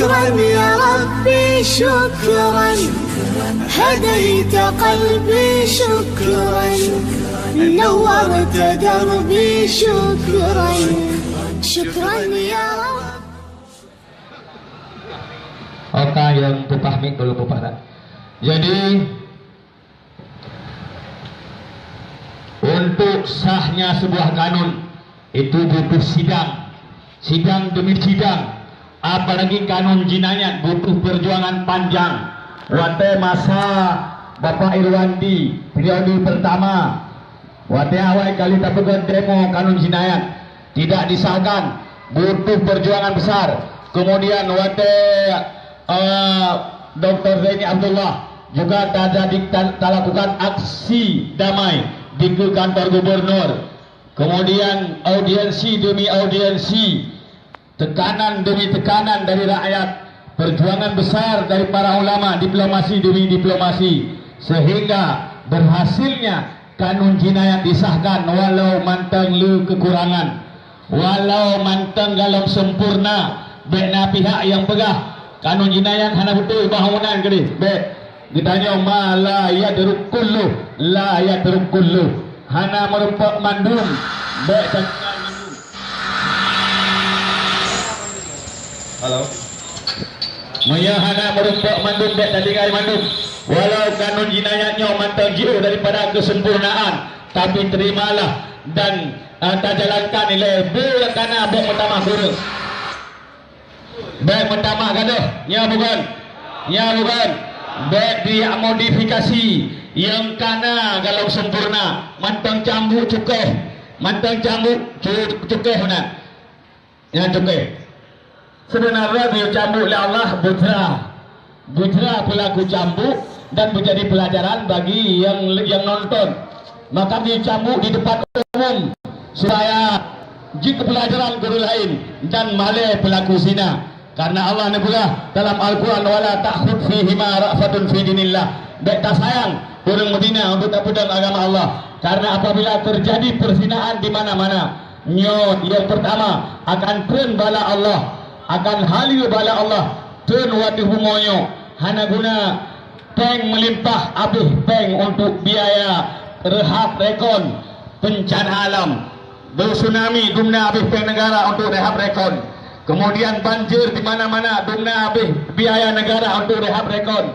شكرا يا ربي شكرا هديت قلبي شكرا نورت دربي شكرا شكرا يا رب. Oke, yang pupah mik dulu pupah dah. Jadi untuk sahnya sebuah kanun itu butuh sidang demi sidang. Apalagi kanun jinayat butuh perjuangan panjang. Wate masa Bapak Irwandi periode pertama, wate awal kali tapekan demo kanun jinayat tidak disahkan, butuh perjuangan besar. Kemudian wate Dr. Zaini Abdullah juga lakukan aksi damai di kantor gubernur. Kemudian audiensi demi audiensi, tekanan demi tekanan dari rakyat, perjuangan besar dari para ulama, diplomasi demi diplomasi, sehingga berhasilnya kanun jinayat disahkan walau manteng lu kekurangan, walau manteng galam sempurna, bena pihak yang pegah kanun jinayat hana betul bangunan gede be ditanya ma la yadruk kullu la yadruk kullu hana merempak mandum be tanggal mandum. Halo maya hana merempak mandum be tinggal mandum, walau kanun jinayatnya mantang jauh daripada kesempurnaan, tapi terimalah dan tak jalankan nilai be kana be pertama guru. Baik pertama kata, ya bukan, baik dia modifikasi yang kana kalau sempurna, mantang cambuk cukai, mantang cambuk cukai mana, ya cukai. Sebenarnya dia cambuk oleh Allah butra pelaku cambuk dan menjadi pelajaran bagi yang nonton. Maka dia cambuk di depan umum supaya jika pelajaran guru lain dan malai pelaku zina. Karena Allah nebula dalam Al-Quran wala ta'khud fihi ma ra'fatun fi dinillah. Baik tak sayang orang Medina untuk tak pedang agama Allah. Karena apabila terjadi perzinaan di mana-mana, nyot yang pertama akan tren bala Allah, akan halil bala Allah, tren wati humonyo, hana guna peng melimpah habis peng untuk biaya rehab rekon bencana alam, bertsunami guna habis peng negara untuk rehab rekon. Kemudian banjir di mana-mana, dumna habis biaya negara untuk rehab rekon.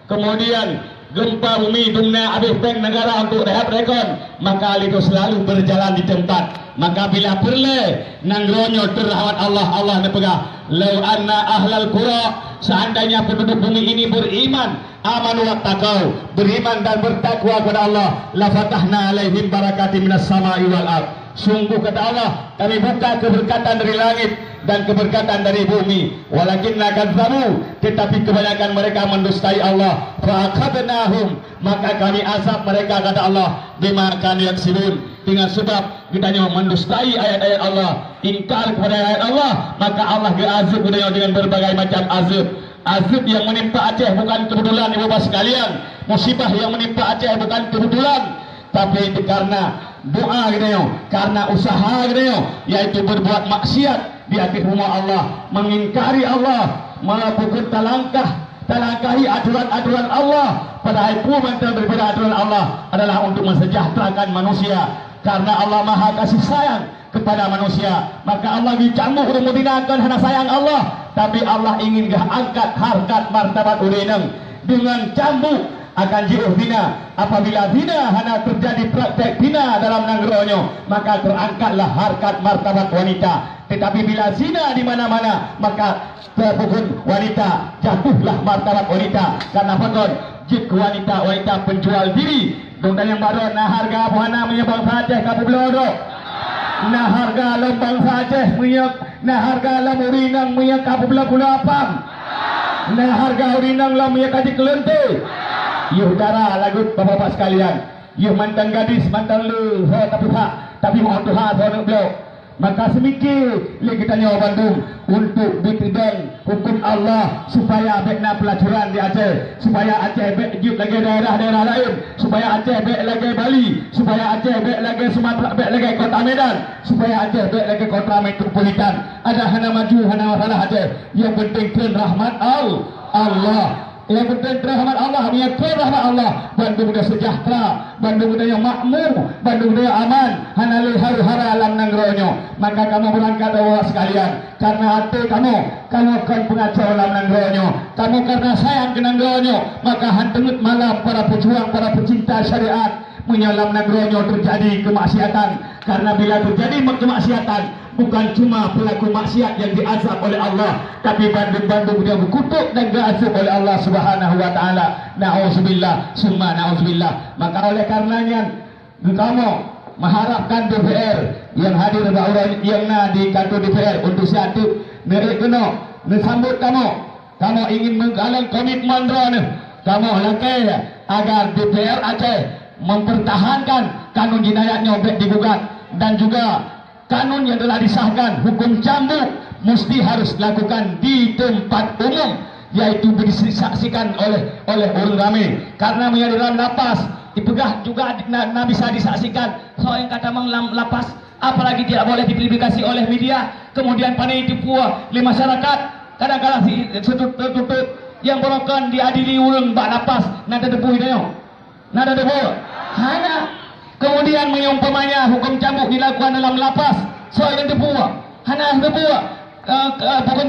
Kemudian gempa bumi, dumna habis bank negara untuk rehab rekon. Maka itu selalu berjalan di tempat. Maka bila perle nangronyo terhawat Allah nepegah. Lau anna ahlal qura, seandainya penduduk bumi ini beriman, amanu wattaqau, beriman dan bertakwa kepada Allah, la fatahna alaihim barakatim minas sama'i wal ardh. Sungguh kata Allah, kami buka keberkatan dari langit dan keberkatan dari bumi. Walakinna kadzabu, tetapi kebanyakan mereka mendustai Allah. Fa'akhadnahum, maka kami azab mereka kata Allah, bima kanu yaksibun, dengan sebab kitanya mendustai ayat-ayat Allah, ingkar kepada ayat Allah, maka Allah azab dengan berbagai macam azab. Azab yang menimpa Aceh bukan kebetulan ibu bapak sekalian, musibah yang menimpa Aceh bukan kebetulan, tapi itu karena doa gitu, karena usaha gitu, yaitu berbuat maksiat di atas rumah Allah, mengingkari Allah, melakukan talangkahi aturan-aturan Allah. Padahal hukuman daripada aturan Allah adalah untuk mensejahterakan manusia. Karena Allah Maha kasih sayang kepada manusia, maka Allah dicambuk menggunakan hana sayang Allah, tapi Allah ingin angkat harkat martabat urinang dengan cambuk akan jauh bina. Apabila bina hana terjadi praktek bina dalam nangronyo, maka terangkatlah harkat martabat wanita. Tetapi bila zina di mana-mana, maka terpukul wanita, jatuhlah martabat wanita. Karena fakon jik wanita penjual diri. Dongtan yang baru nah harga buana menyebang Aceh kapu belodo. Nah harga lembang Aceh nah harga lam urinang menyek kapu belodo apam. Nah harga urinang lam menyek kaji kelente. Yuh utara lagu bapak-bapak sekalian. Yuh mantan gadis, mantan lu, tapi mau Tuhan, so nak belok. Maka semikir kita nyawa Bandung untuk ditidang hukum Allah supaya bekna pelacuran di Aceh, supaya Aceh bek juk lagi daerah-daerah lain, supaya Aceh bek lagi Bali, supaya Aceh bek lagi Sumatera, bek lagi kota Medan, supaya Aceh bek lagi kota metropolitan. Ada hana maju hana masalah Aceh. Yang penting tren rahmat Allah. Yang penting rahmat Allah, niatkan rahmat Allah. Bandung dah sejahtera, Bandung dah yang makmur, Bandung dah aman. Hanalil har-hara alam nangronyo. Maka kamu berangkat awak sekalian, karena hati kamu akan pengacau alam nangronyo. Kamu karena sayang ke nangronyo, maka hantengut malam para pejuang, para pecinta syariat menyalam nangronyo terjadi kemaksiatan. Karena bila terjadi kemaksiatan, bukan cuma pelaku maksiat yang diazab oleh Allah, tapi Bandung-Bandung dia berkutuk dan diazab oleh Allah Subhanahu wa taala. Nauzubillah, summa nauzubillah. Maka oleh karenanya kamu mengharapkan DPR yang hadir yang di kantor DPR untuk siatu kena sambut kamu ingin menggalang komitmen kamu langkah agar DPR Aceh mempertahankan kanun jinayatnya digugat, dan juga kanun yang telah disahkan hukum cambuk mesti harus dilakukan di tempat umum, yaitu disaksikan oleh orang ramai. Karena menjadi dalam lapas dipegah juga bisa disaksikan. So yang kata lapas, apalagi tidak boleh dipublikasi oleh media, kemudian pandai tipu oleh masyarakat. Kadang-kadang tertutup yang berokan diadili urang bak lapas nada debu hanya kemudian mengumpamanya hukum cambuk dilakukan dalam lapas. So yang debu hanya debu bukan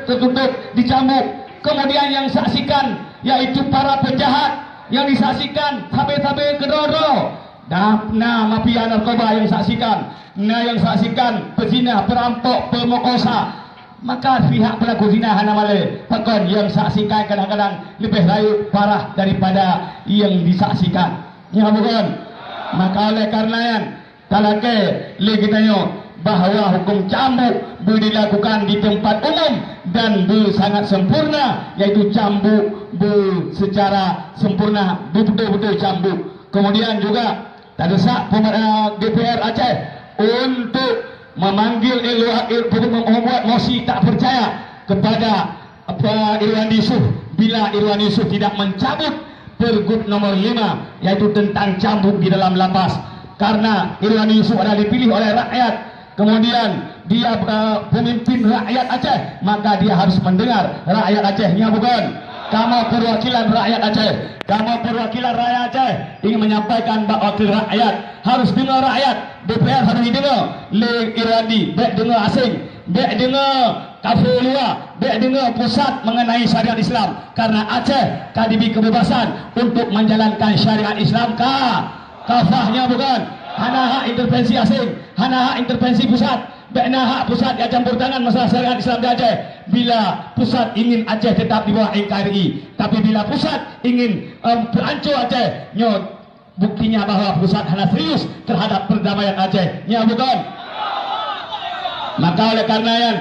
tertutup dicambuk. Kemudian yang saksikan yaitu para penjahat, yang disaksikan sabe-sabe kedoro, dapna mafia narkoba yang saksikan, yang saksikan pezina, perampok, pemerkosa. Maka pihak pelaku zina hana male pakon yang saksikan kadang-kadang lebih layu parah daripada yang disaksikan. Ya bukan? Maka oleh karenanya talake lagi tanya bahawa hukum cambuk dilakukan di tempat umum dan sangat sempurna, yaitu cambuk secara sempurna, betul-betul cambuk. Kemudian juga terdesak DPR Aceh untuk memanggil membuat mosi tak percaya kepada Irwan Yusof bila Irwan Yusof tidak mencabut Pergub nomor 5, yaitu tentang cambuk di dalam lapas. Karena Irwan Yusof adalah dipilih oleh rakyat, kemudian dia pemimpin rakyat Aceh, maka dia harus mendengar rakyat Aceh. Ya bukan? Kamu perwakilan rakyat Aceh, ingin menyampaikan wakil rakyat, harus dengar rakyat. DPR harus dengar le Irandi, baik dengar asing, baik dengar kafir luar, baik dengar pusat mengenai syariat Islam. Karena Aceh diberi kebebasan untuk menjalankan syariat Islam kafahnya bukan. Hana hak intervensi asing, hana hak intervensi pusat, baiknya hak pusat yang campur tangan masalah syariat Islam di Aceh. Bila pusat ingin Aceh tetap di bawah NKRI, tapi bila pusat ingin hancur Aceh, buktinya bahawa pusat hanya serius terhadap perdamaian Aceh. Ya bukan? Maka oleh karenanya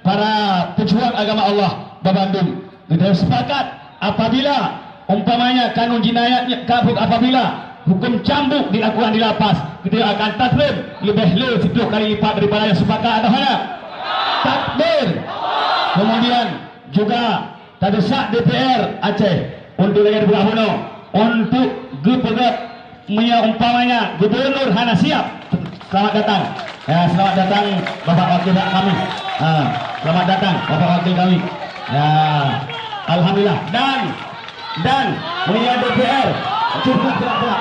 para pejuang agama Allah di Bandung kita sepakat apabila umpamanya kanun jinayatnya apabila hukum cambuk dilakukan di lapas, kita akan taklim lebih 10 kali lipat daripada yang sepakat. Ada mana? Takbir. Kemudian juga terdesak DPR Aceh untuk negara bergabung untuk umpamanya Gubernur hana siap. Selamat datang. Ya, selamat datang Bapak Wakil kami. Selamat datang Bapak Wakil kami. Ya, alhamdulillah. Dan punya DPR cukup senap.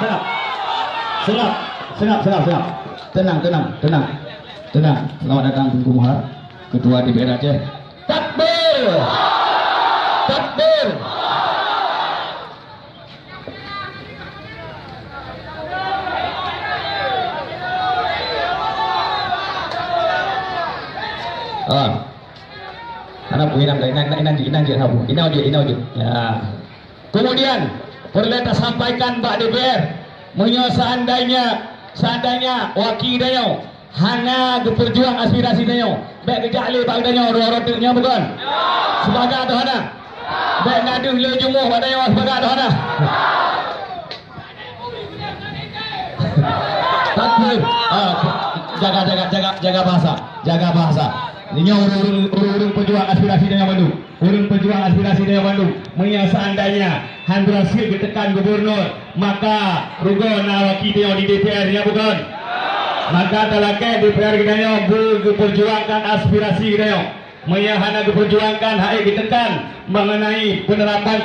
Tenang. Selamat datang Tunggu Muhar, Ketua DPR Aceh. Takbir. Anak inang je. Ya. Kemudian perlu kita sampaikan Pak DPR, seandainya wakil danyo hanya berjuang aspirasi danyo, baik kerja alih bagi danyo dua-duanya bukan? Sebagai ada hana, baik ngaduh le jumuh pada danyo sebagai ada hana. Takbir. jaga bahasa. Ini urung pejuang aspirasi Daya Bandung. Urung pejuang aspirasi Daya Bandung. Yang seandainya han berhasil ditekan gubernur, maka rugo nawaki dia di DPR ya bukan? Maka talaga DPR kita berperjuangkan aspirasi kita. Hana diperjuangkan hak ditekan mengenai penerapan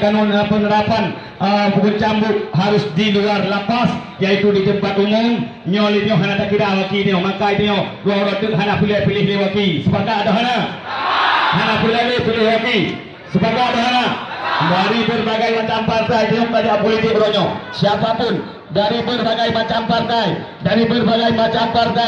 pukul cambuk harus di luar lapas, yaitu di tempat umum. Nyoli nyo hana tak kira waki nyo, maka nyo gua rotuk hana pilih waki. Sepakat ada hana pilih waki. Sepakat ada hana. Dari berbagai macam partai nyo pada politik bronyo. Siapapun dari berbagai macam partai,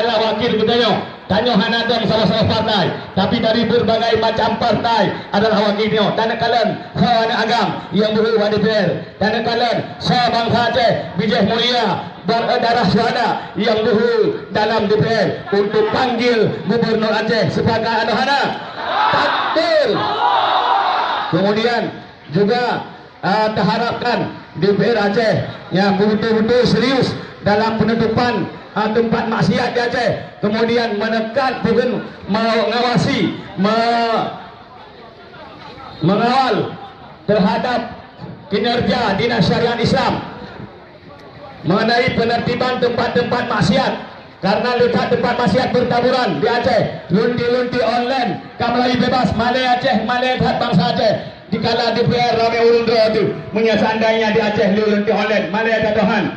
lah wakil kita nyo. Tanyo hana dong sama-sama partai, tapi dari berbagai macam partai adalah wakilnya. Dan kalian hana agam yang berubah DPR. Dan kalian bangsa Aceh bijih mulia berdarah suhada yang berhubung dalam DPR untuk panggil gubernur Aceh. Sepakat ada hana? Takbir. Kemudian juga terharapkan DPR Aceh yang betul-betul serius dalam penutupan tempat maksiat di Aceh, kemudian menekan bukan mengawasi mengawal terhadap kinerja Dinas Syariah Islam mengenai penertiban tempat-tempat maksiat. Karena lihat tempat maksiat bertaburan di Aceh, lunti-lunti online, kamlai bebas, Malay Aceh, Malay bangsa Aceh. Dikala DPR ramai urun tu, seandainya di Aceh lunti online, Malay ada Tuhan.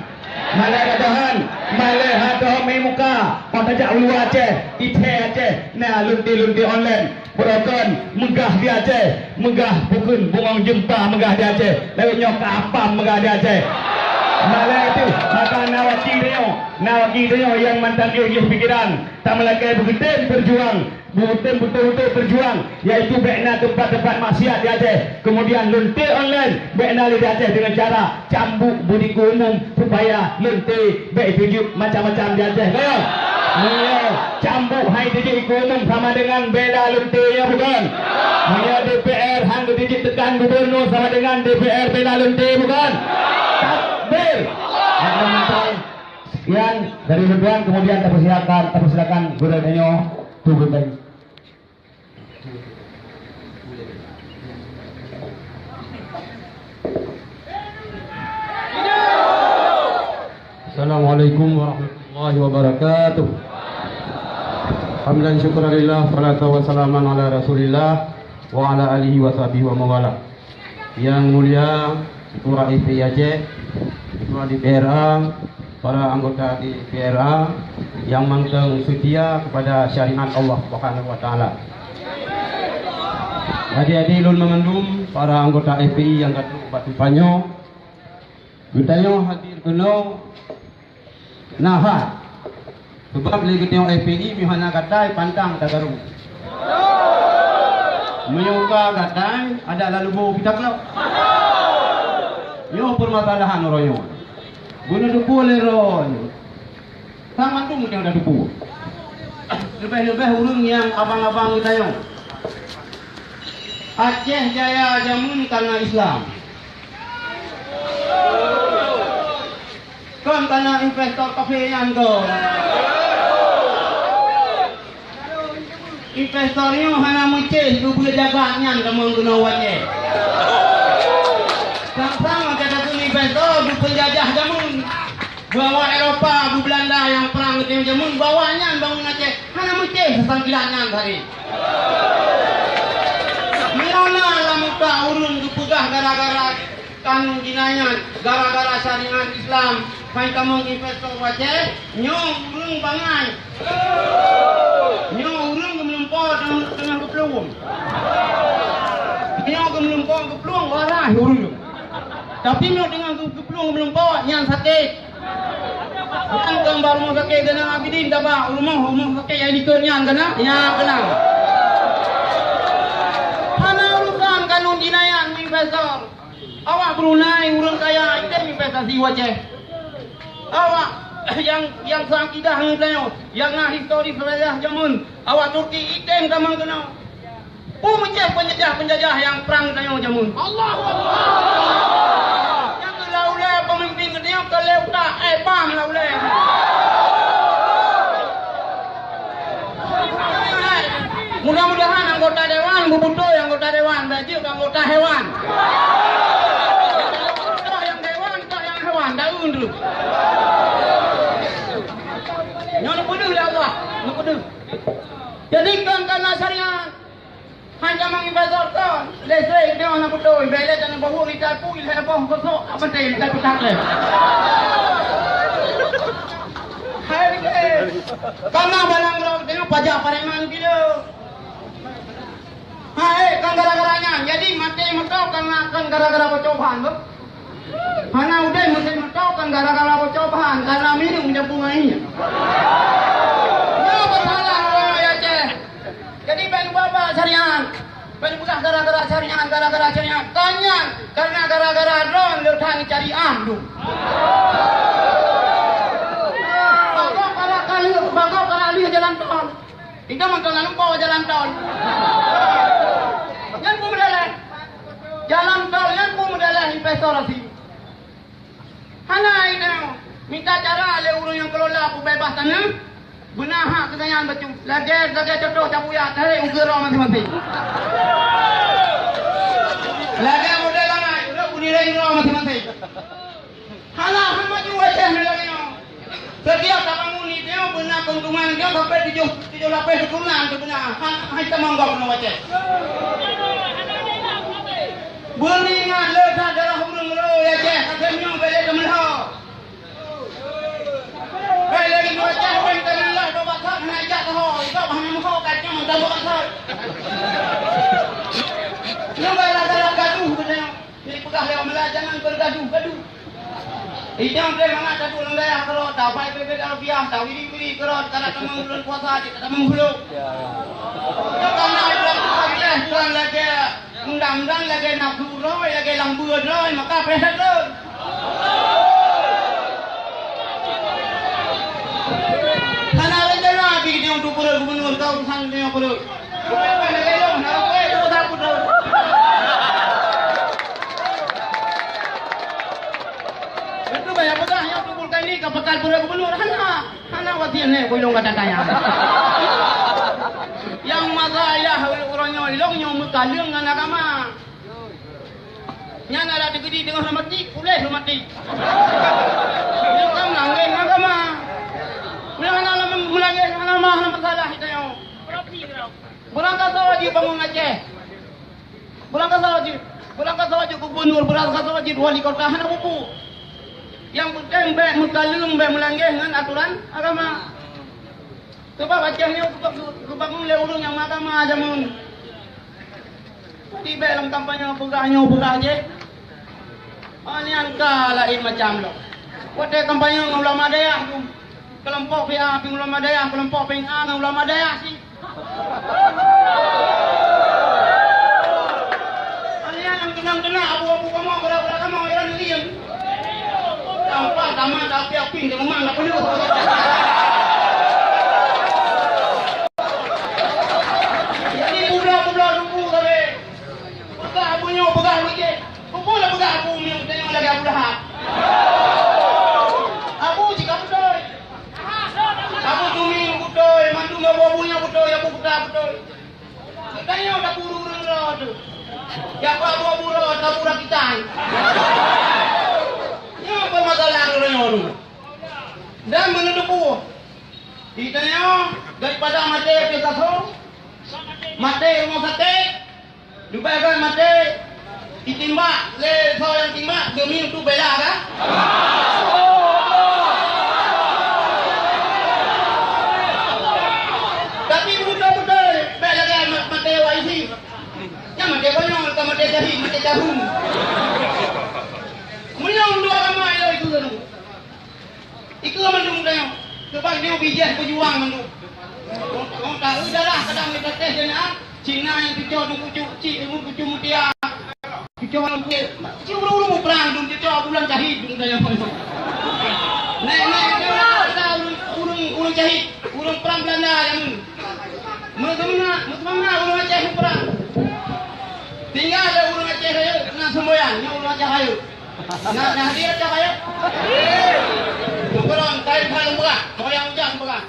Malay ada main muka, patajak ulu Aceh, Ithe Aceh, nah lunti online, berokon, megah di Aceh, megah bukan bungong jempa megah di Aceh, lalu nyok apa megah di Aceh. Malay itu, maka nawaki dia yang mantan dia pikiran, tak melakai betul-betul berjuang, yaitu bekna tempat-tempat maksiat di Aceh, kemudian lunti online bekna di Aceh dengan cara cambuk budi umum supaya lunti bek tujuh macam-macam di Aceh. Kaya cambuk hai tujuh umum sama dengan bela lunti ya bukan? DPR hang tujuh tekan gubernur sama dengan DPR bela lunti bukan? Takbir. Sekian dari Ridwan, kemudian terpersilakan gubernurnya turun lagi. Assalamualaikum warahmatullahi wabarakatuh. Hamdan syukurillah, salatu wassalaman ala rasulillah wa ala alihi wa sahbihi wa mawala. Yang mulia Ketua IPI Aceh, Ketua DPRA, para anggota DPRA yang mangkeng setia kepada syariat Allah Subhanahu wa taala. Adik-adik lun mengandung, para anggota FPI yang katu batu panyo, Gutanyo hadir keno nahat. Sebab lagi tengok FPI mihana katai pantang tagaru. Menyuka katai ada lalu bau kita kelak. Yo permasalahan royo. Guna dupu leroy. Sama tu mungkin ada dupu. Lebih-lebih urung yang abang-abang kita yo. Aceh jaya jamun karena Islam. Kan karena investor kafe yang go. Investornya hanya menceh tu boleh jaga nyan kamu guna wajah. Sama kata tu investor du penjajah jamun. Bawa Eropa, bu Belanda yang perang dengan jamun bawanya bangun Aceh. Hanya menceh sesangkilannya hari. Mirana lah muka urun dipegah gara-gara kanun jinayat, gara-gara syariat Islam. Kain kamu investor Aceh, nyong urun bangai. Nyong urun melempar dengan kepeluang. Nyong melempar kepeluang warah urun. Tapi nyong dengan kepeluang melempar yang sakit. Bukan gambar rumah sakit kena abidin tabak rumah sakit yang dikenyan kena, yang kena. Hana urusan kanun jinayat investor. Awak Brunei urun kaya itu investasi wajah. Awak yang sakidah ngitanya, yang histori wilayah jamun. Awak Turki item sama kena. Menceh penjajah yang perang tanya jamun. Allahu Akbar. Yang laule pemimpin dia ke leuta bam laule. dewan, baju anggota hewan. Kau yang dewan, kau yang hewan, daun dulu. Nyonya peduh ya Allah, nyonya peduh. Jadi kan karena syariat hanya menginvestor kan, listrik dia nak betul, bela jangan bawa litar pun, litar apa kosong, apa teh litar petak le. Hai ke, karena barang orang tengok pajak pareman kita. Hai, kan gara-garanya, jadi mati metau kan gara-gara percobaan, bu. Hana udah mati metau kan gara-gara percobaan, karena minum jabungannya. Ya bersalah ya ceh. Jadi bang bapa syariat, bang bukan gara-gara syariat, tanya karena gara-gara ron lutang cari amdu. Bangau kalau lihat jalan tol, kita mengenal bawa jalan tol. Yang pun mendalah jalan tol, yang pun mendalah investor sih. Hana itu minta cara le urang yang kelola aku bebas tanah. Benar hak kekayaan betul. Lagi contoh capu ya, tarik uger orang mati-mati. Lagi model langai, udah bunyi orang mati-mati. Halah, maju aja lagi. Setiap kamu ni dia benar keuntungan dia sampai 7 lapis keuntungan tu benar. Hai temanggap nak baca. Beningan letak darah urang lo ya je. Katanya balik ke Melha. Balik lagi baca pun tangan lah do baca nak ajak tu. Itu bahan muka kacang tak baca. Nampak lah gaduh benar. Jadi pegah lewat Melha jangan bergaduh. Ijang dia mana satu orang dah kerot, tak payah bebek rupiah, tak wiri kerot, kalau kamu bulan puasa kita tak menghulu. Jangan ada bulan lagi, undang lagi nafsu roy, lagi lambu roy, maka pesan roy. Karena ada jalan lagi dia untuk gubernur kau urusan dia perlu. Bukan lagi lo, nak apa itu tak perlu. Banyak betul yang kumpulkan ini ke pekal pura gubernur. Hana wasian ni kulung kata tanya. Yang masalah orangnya ilongnya mukalung dengan agama. Yang ada digedi dengan mati, boleh mati. Yang kamu langgar agama. Yang melanggar agama hana masalah itu yang. Berangkat sahaja bangun Aceh. Berangkat sahaja gubernur, berangkat sahaja wali kota hana buku. Yang penting mukalung melanggar dengan aturan agama. Sebab Acehnya kebangun le urang yang agama jamun. Tiba dalam kampanye pegah je. Ini angka lain macam lo. Pada kampanye ulama daya tu. Kelompok PA ping ulama daya, kelompok ping A ulama daya sih. Ini yang kena abu-abu kamu berapa kamu yang liam. Tanpa tamat api dia memang tak perlu. Jadi bulan dulu tadi. Pegah lagi. Kumpullah pegah abu yang tengok lagi abu dah. Abu jika betul. Abu tumi betul, mandu abunya betul, abu betul. Tanya dah burung rod. Ya abu rod, abu rakitan. Apa masalah orang dan menuduh ditanya daripada mati pesaso mati rumah sakit dibayar mati ditimbak le yang timbak demi untuk bela kan tapi betul bela kan mati waisi yang mati konyol mati jahil Menang dua agama itu tu. Itu mendung dah. Sebab dia bijak berjuang mendung. Kau tahu dah lah kadang kita tes dengan Cina yang kicau tu kucu mutia. Kicau malam kuil. Kicau urung perang tu kicau bulan jahit tu dah yang paling. Naik urung jahit, urung perang Belanda yang Muslimna urung Aceh perang. Tinggal ada urung Aceh saya nak semboyan, ni urung Aceh kayu. Nah dia cakap ya. Kurang kain paling berat, yang hujan berat.